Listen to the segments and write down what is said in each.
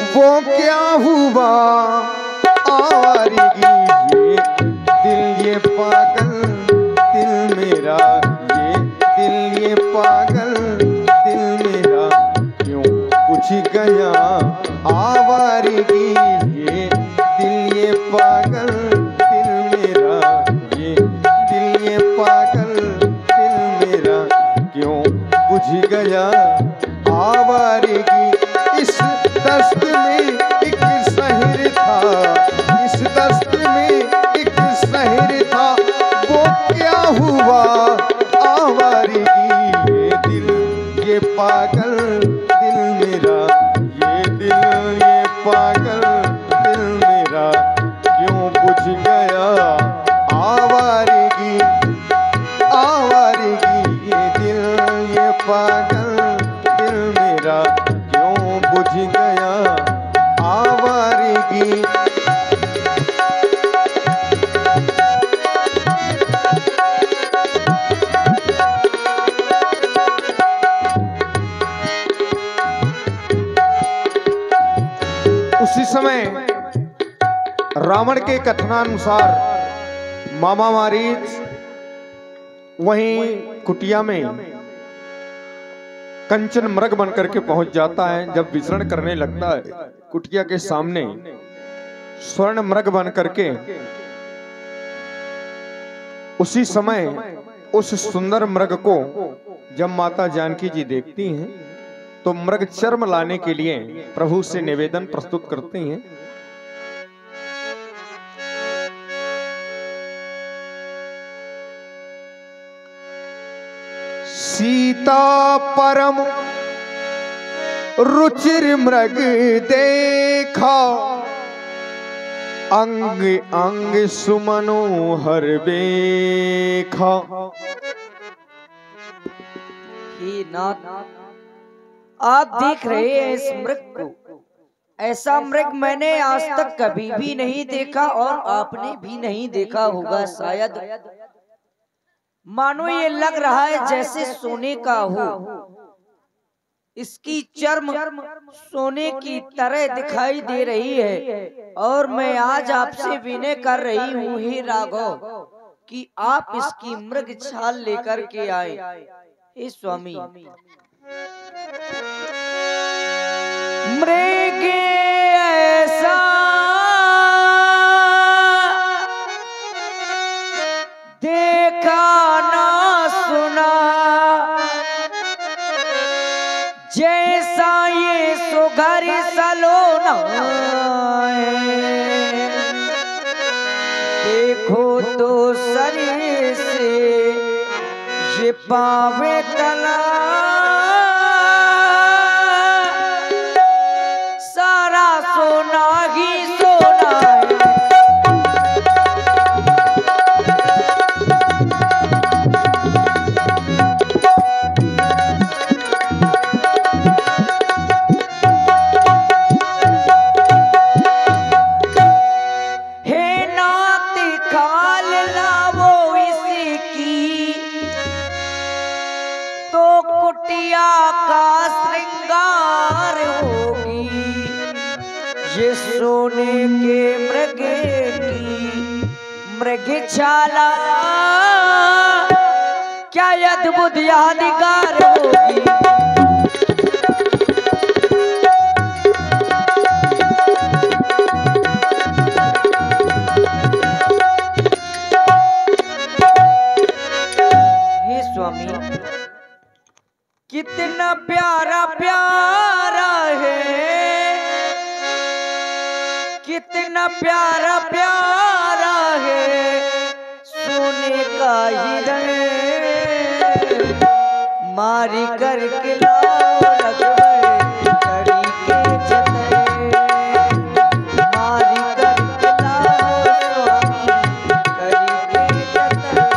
वो क्या हुआ आवारगी, ये पागल दिल मेरा, ये दिल ये पागल दिल मेरा क्यों बुझ गया आवारगी, ये दिल ये पागल दिल मेरा, ये दिल ये पागल दिल मेरा क्यों बुझ गया आवारगी। इस दस्त में एक शहर था, इस दस्त में एक शहर था, वो क्या हुआ आवारगी, ये दिल ये पागल दिल मेरा, ये दिल ये पागल दिल मेरा क्यों बुझ गया आवारगी, आवारगी, ये दिल ये पागल दिल मेरा क्यों बुझ गया आवारगी। उसी समय रावण के कथनानुसार मामा मारीच वहीं कुटिया में कंचन मृग बनकर के पहुंच जाता है। जब विचरण करने लगता है कुटिया के सामने स्वर्ण मृग बन करके, उसी समय उस सुंदर मृग को जब माता जानकी जी देखती हैं तो मृग चर्म लाने के लिए प्रभु से निवेदन प्रस्तुत करते हैं। सीता परम रुचिर मृग देखा, अंग अंग सुमनोहर बेखा। हे नाथ, आप देख रहे हैं इस मृग को, ऐसा मृग मैंने आज तक कभी भी नहीं देखा और आपने भी नहीं देखा होगा शायद। मानो ये लग रहा है जैसे सोने का हो, इसकी चर्म सोने की तरह दिखाई दे रही है। और मैं आज आपसे विनय कर रही हूँ हे राघव कि आप इसकी मृग छाल लेकर के आए। हे स्वामी, मृग ऐसा देखा ना सुना, जैसा ये सुघर सलोना देखो तो शरीर से ये पावे तला, सारा सोना ही सोना है। हे नाथ खाल लावो इसकी, तो कुटिया का श्रृंगार होगी। ये सोने के मृग की मृग छाला क्या अद्भुत यादगार होगी। हे स्वामी, कितना प्यारा प्यारा है, कितना प्यारा प्यारा है सोने का हिरण, मारी करके लाओ रघुवर कड़ी के जतन, मारी करके लाओ स्वामी कड़ी के जतन।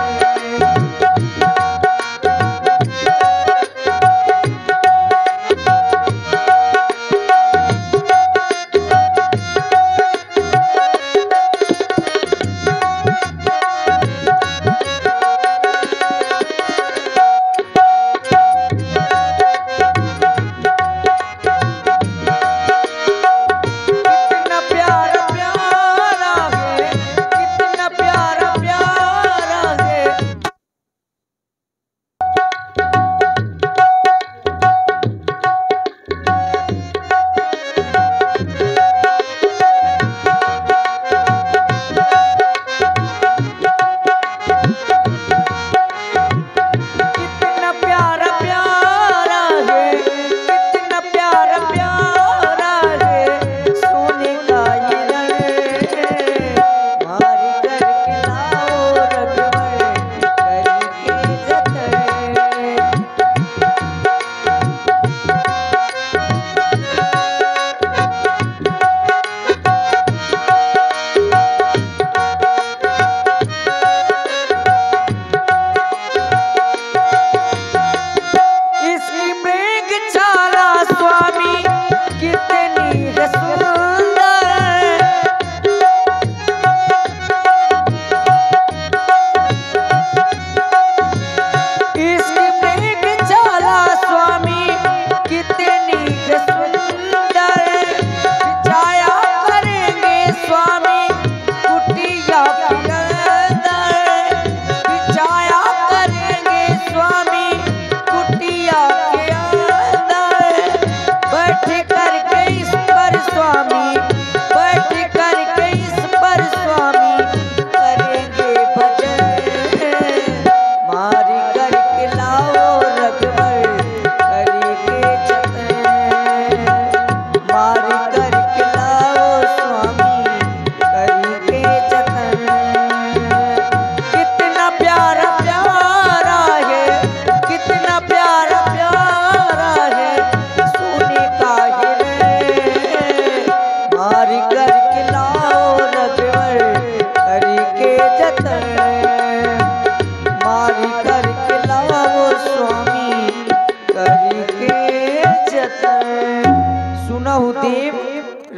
प्रभुदेव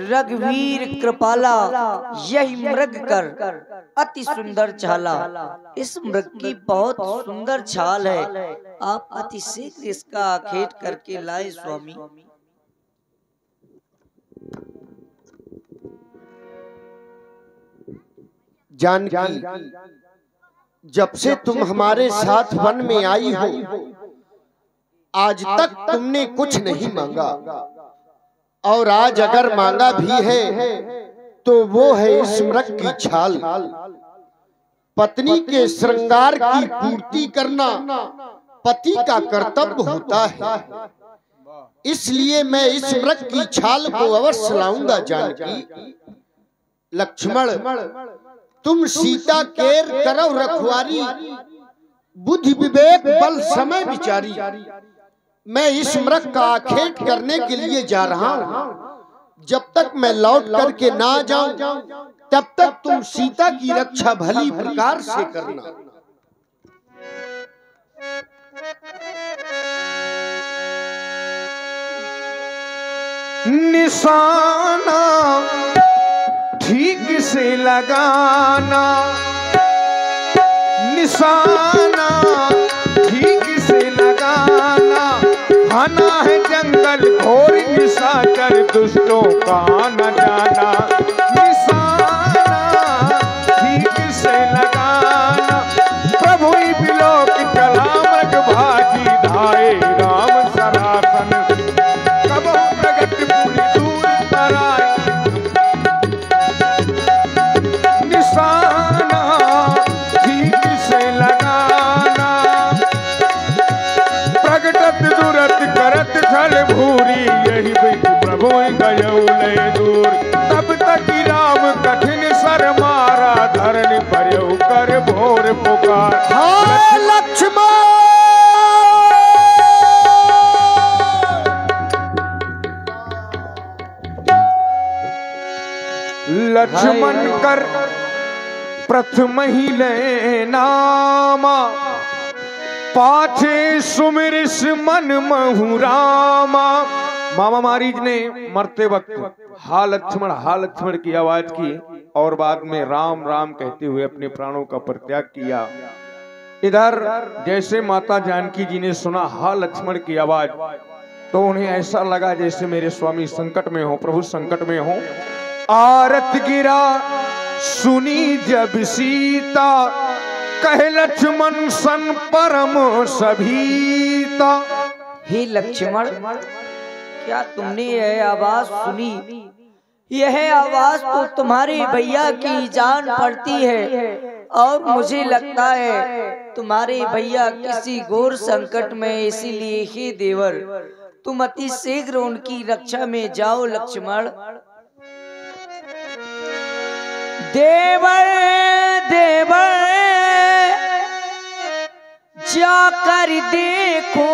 रघुवीर कृपाला यही मृग कर अति सुंदर छाला। इस मृग की बहुत सुंदर छाल है, आप अति शीघ्र इसका आखेट करके लाए स्वामी। जानकी, जब से तुम हमारे साथ वन में आई हो, आज तक तुमने कुछ नहीं मांगा, और आज अगर मांगा भी है तो वो है इस मृग की छाल। पत्नी के श्रृंगार की पूर्ति करना पति का कर्तव्य होता है, इसलिए मैं इस मृग की छाल को अवश्य लाऊंगा। जानकी, लक्ष्मण, तुम सीता केर करव रखवारी, बुद्धि विवेक बल समय विचारी। मैं इस मृग का आखेट करने के लिए जा रहा हूँ। जब तक मैं लौट करके ना जाऊं, तब तक तुम सीता की रक्षा भली प्रकार से करना। निशाना ठीक से लगाना, निशाना ठीक से लगाना, खाना है जंगल घोर निशाचर दुष्टों का न जाना। निशाना ठीक से लगाना, प्रभु बिलोक चला मृग भाजी धाये राम सरासन, कब प्रगट पूरी दूर तराए। निशाना ठीक से लगाना, प्रगटत दुरत करत छल भूरी, यही बिच प्रभु गयौ लय दूर। तब तक राम कठिन सर मारा, धरन पर्यौ कर भोर पुकार। लक्ष्मण, लक्ष्मण कर प्रथम ही ले नामा, पाछे सुमिरिस मन महु रामा। मामा मारीज ने मरते वक्त हा लक्ष्मण की आवाज की और बाद में राम राम कहते हुए अपने प्राणों का परित्याग किया। इधर जैसे माता जानकी जी ने सुना हा लक्ष्मण की आवाज, तो उन्हें ऐसा लगा जैसे मेरे स्वामी संकट में हो, प्रभु संकट में हो। आरत गिरा सुनी जब सीता, कहे लक्ष्मण सन परम सभीता। हे लक्ष्मण, क्या तुमने यह आवाज सुनी? यह आवाज तो तुम्हारे भैया की जान पड़ती है, और मुझे लगता है तुम्हारे भैया किसी घोर संकट में, इसीलिए हे देवर तुम अति शीघ्र उनकी रक्षा में जाओ। लक्ष्मण, देवर देवर जाकर देखो,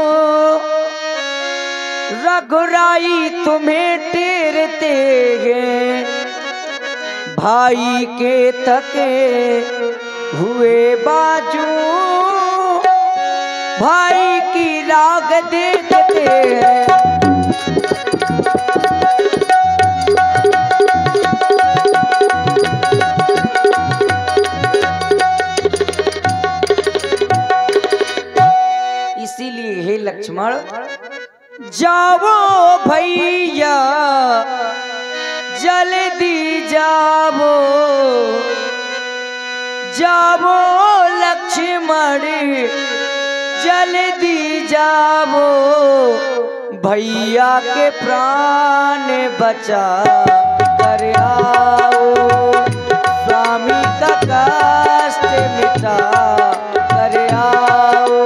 रघुराई तुम्हें टेरते हैं, भाई के थके हुए बाजू, भाई की राग देखते हैं। इसीलिए हे लक्ष्मण, जाओ भैया जल्दी जाओ, जाओ लक्ष्मण जल्दी जाओ, भैया के प्राण बचा कर आओ, स्वामी का कष्ट मिटा कर आओ।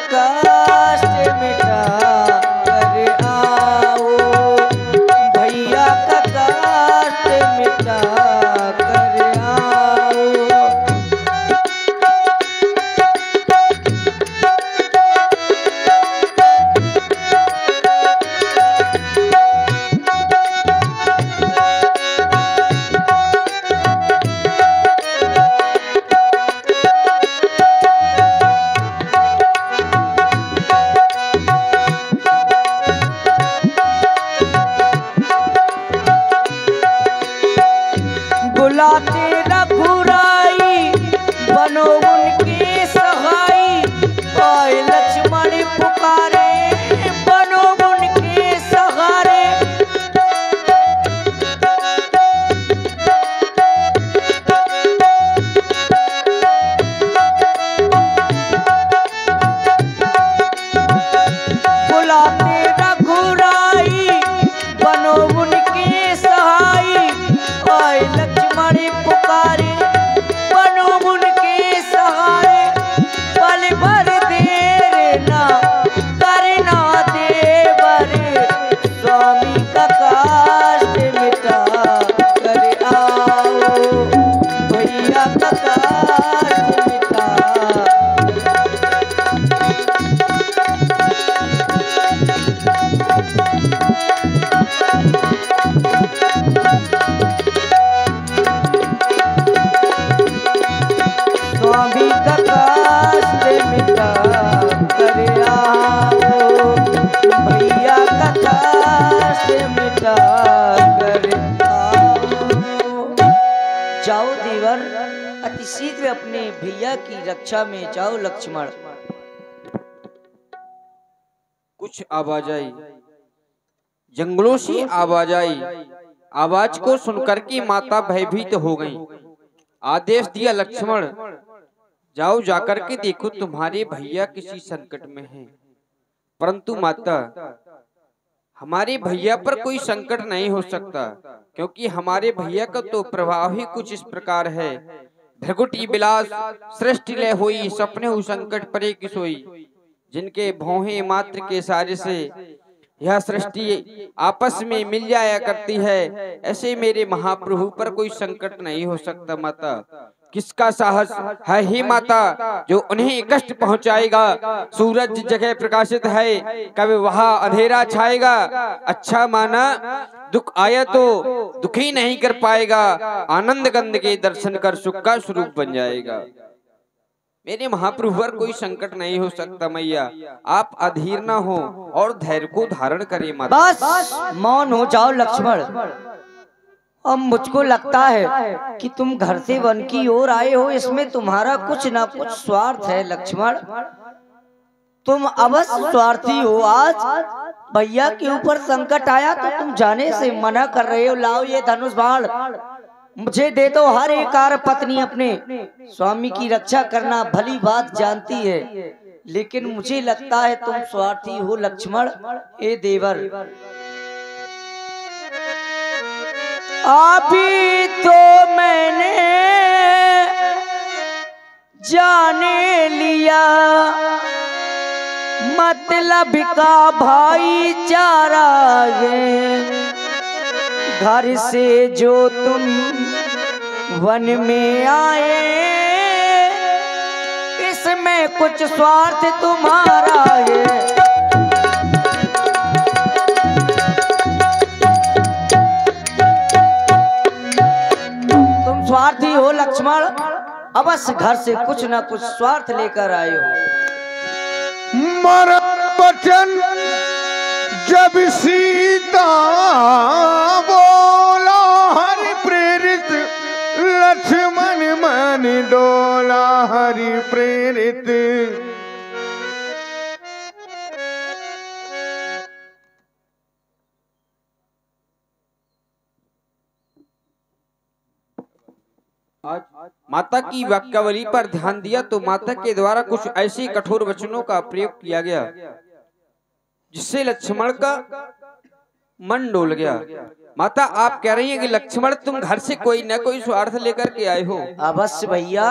कष्ट मिटा कर आओ, भैया का कष्ट मिटा कर आओ। बुलाते रघुराई बनो उनके सहाई, आए लक्ष्मण पुकारे बनो उनके सहारे। बुलाते रघुराई बनो उनके सहाई, आए लक्ष्मण पुकारे बनो उनके सहारे। पल भर देर ना करना देवर, स्वामी का कष्ट मिटा कर आओ, भैया का कष्ट मिटा। स्वामी का कष्ट मिटा कर आओ, भैया का कष्ट मिटा कर आओ। जाओ देवर, अति शीघ्र अपने भैया की रक्षा में जाओ लक्ष्मण। कुछ आवाज आई, जंगलों से आवाज आई। आवाज को सुनकर के माता भयभीत हो गई। आदेश दिया लक्ष्मण, जाओ जाकर के देखो तुम्हारे भैया किसी संकट में हैं। परंतु माता, हमारे भैया पर कोई संकट नहीं हो सकता, क्योंकि हमारे भैया का तो प्रभाव ही कुछ इस प्रकार है। भृगुटी बिलास सृष्टि लय हुई, सपने हु संकट परे की सोई। जिनके भौहें मात्र के सारे से यह सृष्टि आपस में मिल जाया करती है, ऐसे मेरे महाप्रभु पर कोई संकट नहीं हो सकता। माता, किसका साहस है ही माता जो उन्हें कष्ट पहुंचाएगा। सूरज जगह प्रकाशित है, कभी वहां अंधेरा छाएगा। अच्छा माना, दुख आया तो दुखी नहीं कर पाएगा, आनंद गंध के दर्शन कर सुख का स्वरूप बन जाएगा। मेरे महाप्रभु पर कोई संकट नहीं हो सकता। मैया, आप अधीर न हो और धैर्य को धारण करें। माता, बस मौन हो जाओ लक्ष्मण। अब मुझको लगता है कि तुम घर से वन की ओर आए हो, इसमें तुम्हारा कुछ ना कुछ स्वार्थ है लक्ष्मण। तुम अवश्य स्वार्थी हो। आज भैया के ऊपर संकट आया तो तुम जाने से मना कर रहे हो। लाओ ये धनुष बाण, मुझे दे दो। हर एक कार पत्नी अपने स्वामी की रक्षा करना भली बात जानती है, लेकिन मुझे लगता है तुम स्वार्थी हो लक्ष्मण। ए देवर, अभी तो मैंने जाने लिया मतलब का भाईचारा है। घर से जो तुम वन में आए, इसमें कुछ स्वार्थ तुम्हारा है। तुम स्वार्थी हो लक्ष्मण, अवश्य घर से कुछ न कुछ स्वार्थ लेकर आए हो। मर बचन जब सीता बोला, हरि प्रेरित लक्ष्मण मन डोला। हरि प्रेरित आज माता की वाक्यावली पर ध्यान दिया तो माता के द्वारा कुछ ऐसे कठोर वचनों का प्रयोग किया गया जिससे लक्ष्मण का मन डोल गया। माता आप कह रही हैं कि लक्ष्मण तुम घर से कोई न कोई स्वार्थ लेकर के आए हो। अवश्य भैया,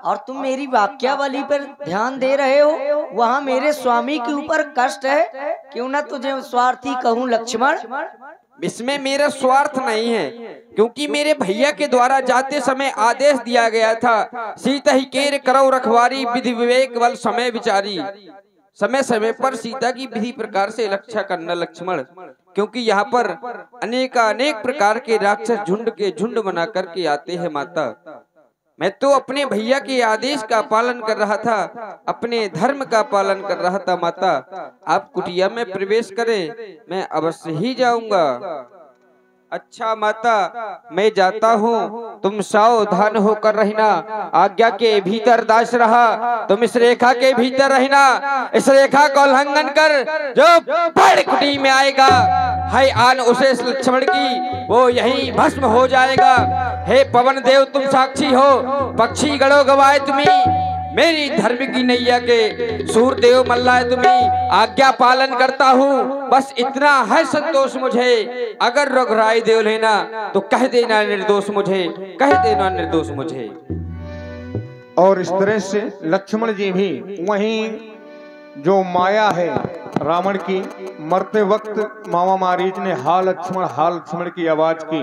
और तुम मेरी वाक्यावली पर ध्यान दे रहे हो, वहाँ मेरे स्वामी के ऊपर कष्ट है, क्यों ना तुझे स्वार्थी कहूँ लक्ष्मण। इसमें मेरा स्वार्थ नहीं है, क्योंकि मेरे भैया के द्वारा जाते समय आदेश दिया गया था, सीता ही केर करो रखवारी, विधि विवेक बल समय विचारी। समय समय पर सीता की विधि प्रकार से रक्षा करना लक्ष्मण, क्योंकि यहाँ पर अनेक प्रकार के राक्षस झुंड के झुंड बना करके आते हैं। माता मैं तो अपने भैया के आदेश का पालन कर रहा था, अपने धर्म का पालन कर रहा था। माता आप कुटिया में प्रवेश करें, मैं अवश्य ही जाऊंगा। अच्छा माता मैं जाता हूँ, तुम सावधान होकर रहना, आज्ञा के भीतर दास रहा, तुम इस रेखा के भीतर रहना, इस रेखा को उल्लंघन कर जो बड़ कुटी में आएगा, है आन उसे लक्ष्मण की वो यही भस्म हो जाएगा। हे पवन देव तुम साक्षी हो, पक्षी गणों गवाए तुम्हें, मेरी धर्म की नैया के सूरदेव मल्लाए तुम्हें आज्ञा पालन करता हूँ। बस इतना है संतोष मुझे, अगर रघुराई देव लेना तो कह देना निर्दोष मुझे, कह देना निर्दोष मुझे। और इस तरह से लक्ष्मण जी भी वहीं जो माया है रावण की, मरते वक्त मामा मारीच ने हाल लक्ष्मण की आवाज की।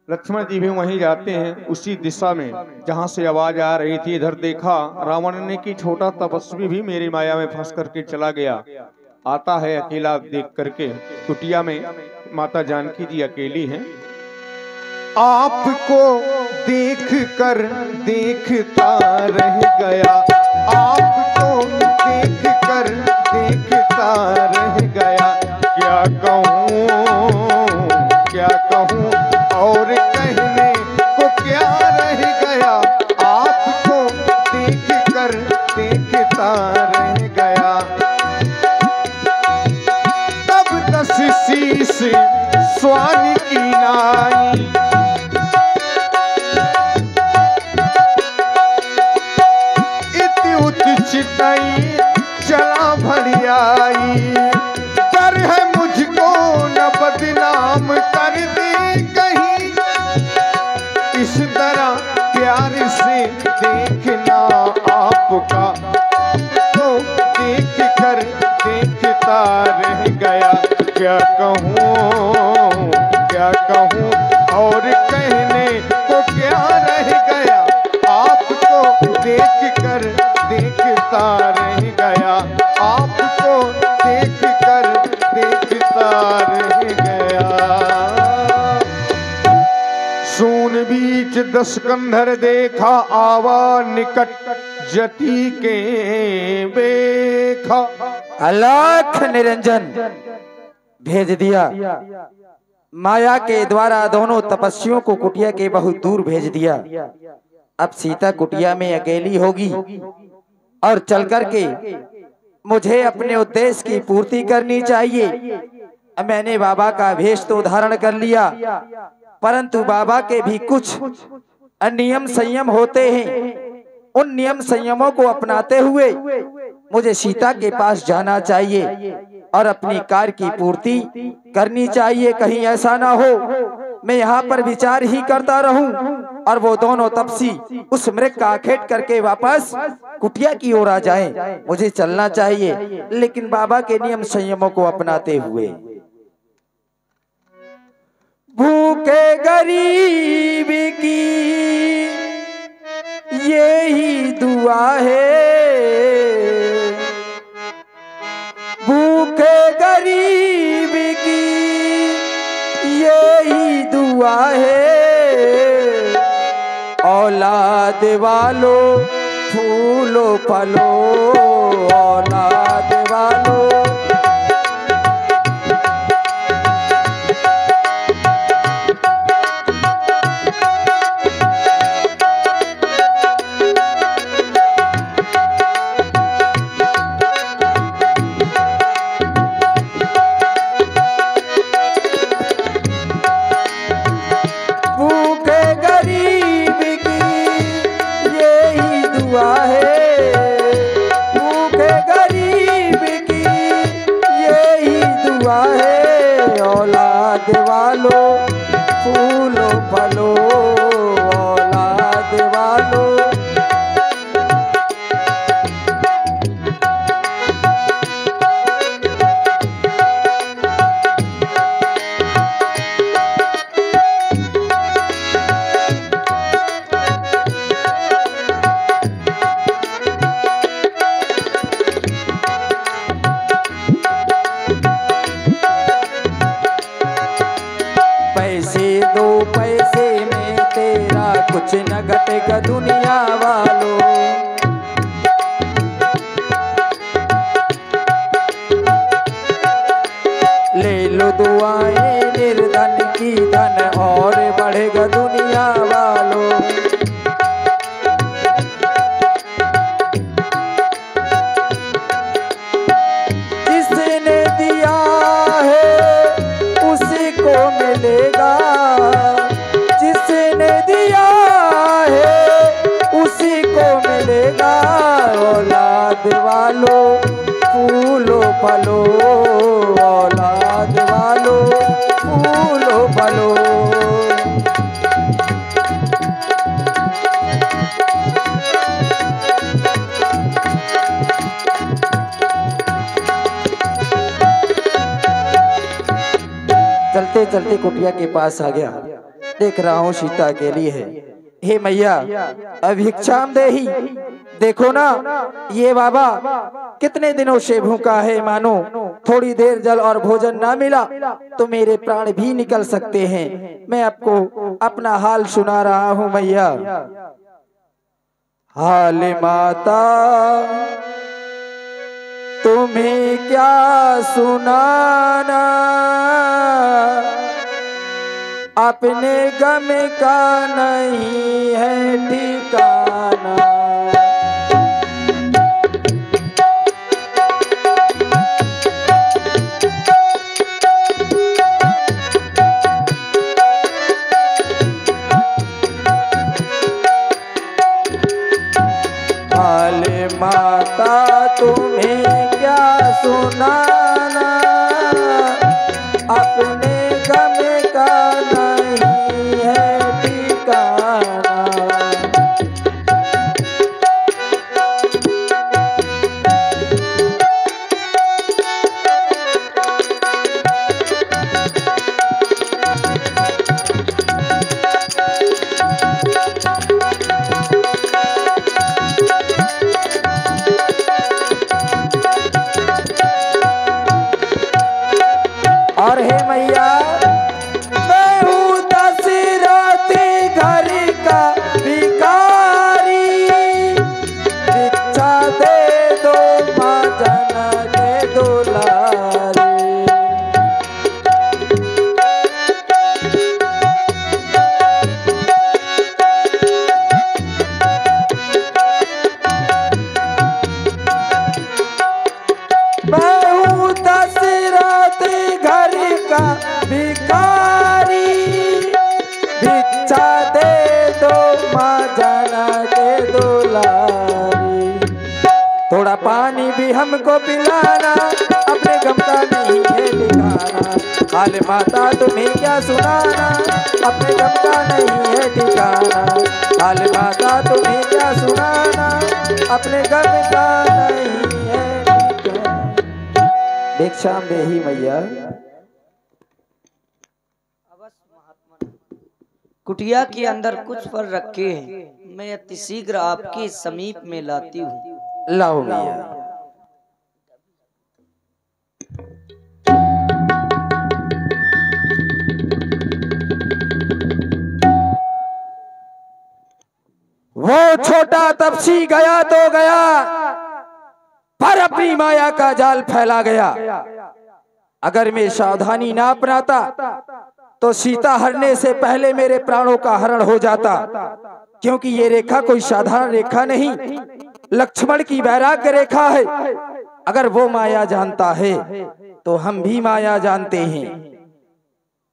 लक्ष्मण जी भी वहीं जाते हैं, उसी दिशा में जहां से आवाज आ रही थी। इधर देखा रावण ने कि छोटा तपस्वी भी मेरी माया में फंस करके चला गया। आता है अकेला देख करके कुटिया में, माता जानकी जी अकेली हैं। आपको देख कर देखता रह गया, आपको देख कर देखता रह गया, क्या कहूँ और कहने को क्या रह गया, आपको देख कर देखता रह गया। तब 10 शीश स्वान की नाई, इति उत चितई चला भड़ियाई, डर है मुझको न बदनाम कर दे कहीं, इस तरह प्यार से देखना आपका, तो देख कर देखता रह गया, क्या कहूँ और कहने को क्या रह गया, आपको देख कर देखता रह गया, आपको देख कर देखता रह गया। सून बीच 10 कंधर देखा, आवा निकट जति के बेखा। अलख निरंजन भेज दिया, माया के द्वारा दोनों तपस्वियों को कुटिया के बहुत दूर भेज दिया। अब सीता कुटिया में अकेली होगी और चल करके मुझे अपने उद्देश्य की पूर्ति करनी चाहिए। मैंने बाबा का वेश तो धारण कर लिया, परंतु बाबा के भी कुछ नियम संयम होते हैं। उन नियम संयमों को अपनाते हुए मुझे सीता के पास जाना चाहिए और अपनी कार्य की पूर्ति करनी चाहिए। कहीं ऐसा ना हो मैं यहाँ पर विचार ही करता रहूं और वो दोनों तपसी उस मृग का आखेट करके वापस कुटिया की ओर आ जाएं। मुझे चलना चाहिए, लेकिन बाबा के नियम संयमों को अपनाते हुए। भूखे गरीब की यही दुआ है, भूखे गरीब की यही दुआ है, औलाद वालों फूलो फलो, औलाद वालों है, भूखे गरीब की चलते चलते कुटिया के पास आ गया। देख रहा हूँ सीता अकेली है। हे मैया अभिक्षाम देही, देखो ना ये बाबा कितने दिनों से भूखा है, मानो थोड़ी देर जल और भोजन ना मिला तो मेरे प्राण भी निकल सकते हैं। मैं आपको अपना हाल सुना रहा हूँ मैया। हाल माता तुम्हें क्या सुनाना, अपने गम का नहीं है ठिकाना। हाल माता तुम्हें क्या सुनाना, अपने गम का नहीं है ठिकाना। और हे मैया मैं हूँ दशरथ घर का भिखारी, भिक्षा दे दो माँ जनक के दुलारी। मैं हूँ दशरथ घर का भिखारी, भिक्षा दे दो माँ जनक के दुलारी। थोड़ा पानी भी हमको पिलाना, अपने गम का नहीं है ठिकाना। हाल माता तुम्हें क्या सुनाना, अपने गम का नहीं है ठिकाना। हाल माता तुम्हें क्या सुनाना, अपने गम का नहीं है ठिकाना। भिक्षाम देही मैया। कुटिया के अंदर कुछ फल रखे हैं, मैं अति शीघ्र आपके समीप में लाती हूँ। लाओ मैया। वो छोटा तपसी गया तो गया, पर अपनी माया का जाल फैला गया। अगर मैं सावधानी ना अपनाता तो सीता हरने से पहले मेरे प्राणों का हरण हो जाता, क्योंकि ये रेखा कोई साधारण रेखा नहीं, लक्ष्मण की वैराग्य रेखा है। अगर वो माया जानता है तो हम भी माया जानते हैं।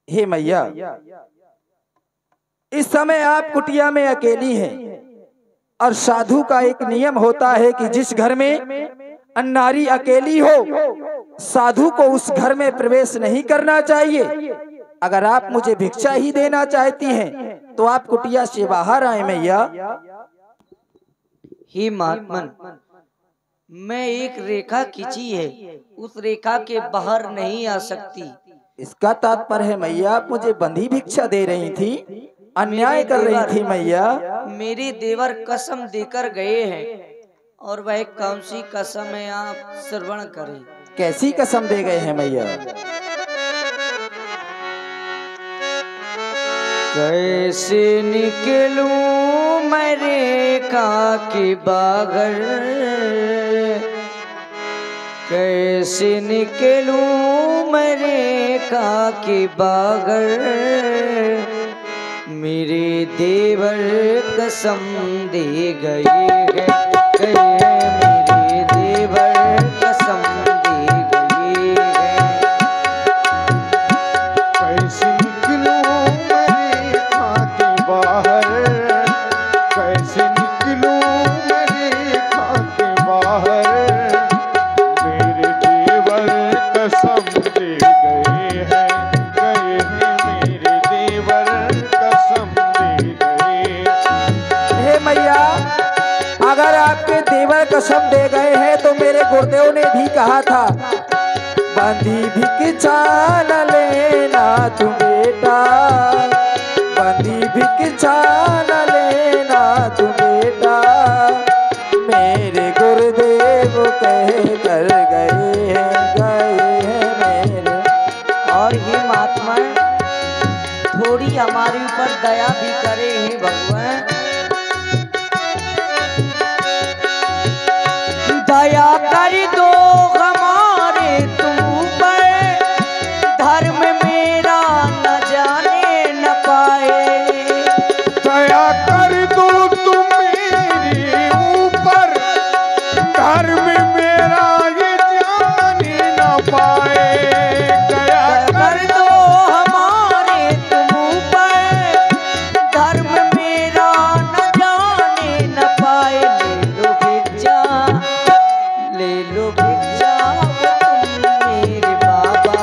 हे मैया इस समय आप कुटिया में अकेली हैं, और साधु का एक नियम होता है कि जिस घर में अन्नारी अकेली हो, साधु को उस घर में प्रवेश नहीं करना चाहिए। अगर आप मुझे भिक्षा ही देना चाहती हैं तो आप कुटिया से बाहर आए मैया। हे महात्मन, मैं एक रेखा खींची है, उस रेखा के बाहर नहीं आ सकती। इसका तात्पर्य है मैया आप मुझे बंधी भिक्षा दे रही थी, अन्याय कर रही थी मैया। मेरे देवर कसम देकर गए हैं, और वह कौन सी कसम है आप श्रवण करें। कैसी कसम दे गए हैं मैया? कैसे निकलूं मैं रेखा के बागर, कैसे निकलूं मैं रेखा के बागर। मेरे देवर कसम दे गए हैं, मेरे देवर कसम दे गए हैं। कैसे निकलूं मैं रेखा के बाहर, कैसे निकलूं मैं रेखा के बाहर। मेरे देवर कसम दे गए हैं, मेरे देवर कसम दे गए। हे मैया अगर आपके देवर कसम दे गए हैं तो मेरे गुरुदेव ने भी कहा था बंदी भिक्षा न लेना तू बेटा, बंदी भिक्षा न लेना तू बेटा, मेरे गुरुदेव कह कर गए हैं मेरे। और ये महात्मा थोड़ी हमारे ऊपर दया भी करे हैं भगवान, दया कर दो हमारे तुम पर, धर्म मेरा न जाने न पाए। दया कर दो तुम मेरे ऊपर, धर्म मेरा ये जाने न पाए। दया कर दो हमारे तुम पर, धर्म मेरा न जाने न पाए। ले लो भिक्षा तुम मेरे बाबा,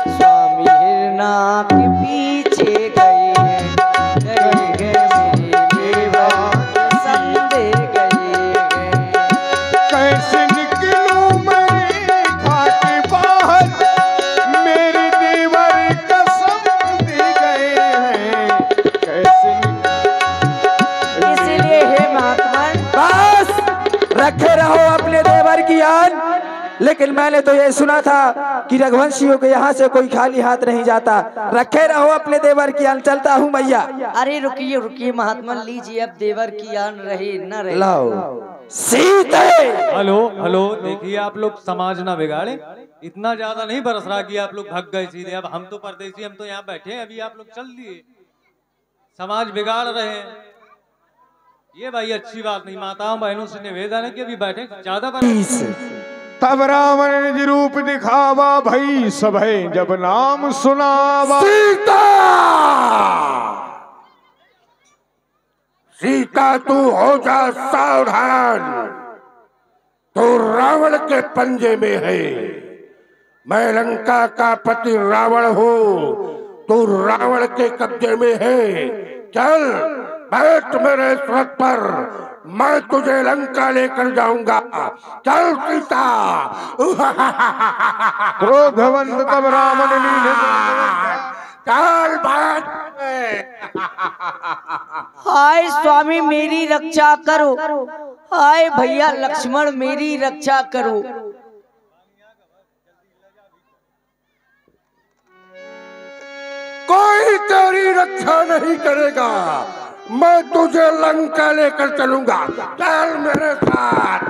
स्वामी हिरना के पीछे गए मेरे बाबा, संदे गए। कैसे निकलूं मैं खाके बाहर, मेरे देवर कसम दे गए हैं। कैसे इसलिए हे महात्मा बस रखे रहो अपने देवर की आन। लेकिन मैंने तो ये सुना था कि रघुवंशियों के यहाँ से कोई खाली हाथ नहीं जाता। रखे रहो अपने देवर की आन, चलता हूँ मैया। अरे रुकिए रुकिए महात्मा, लीजिए अब देवर की आन रहे न रहे। लाओ सीते। हेलो हेलो, देखिए आप लोग समाज ना बिगाड़े, इतना ज्यादा नहीं बरस रहा कि आप लोग भाग गए सीधे। अब हम तो परदेसी, हम तो यहाँ बैठे हैं, अभी आप लोग चल दिए, समाज बिगाड़ रहे हैं। ये भाई अच्छी बात नहीं। माताओं बहनों से निवेदन है कि अभी बैठे, ज्यादा तब रावण निज रूप दिखावा, भई सभे जब नाम सुनावा। सीता, सीता तू हो जा सावधान, तू रावण के पंजे में है। मैं लंका का पति रावण हूँ, तू रावण के कब्जे में है। चल बैठ मेरे रथ पर, मैं तुझे लंका लेकर जाऊंगा। चल सीता। क्रोधवंत तब रावण लीन, चल बैठ। हाय स्वामी मेरी रक्षा करो, हाय भैया लक्ष्मण मेरी रक्षा करो। कोई तेरी रक्षा नहीं करेगा, मैं तुझे लंका लेकर चलूंगा। चल मेरे साथ।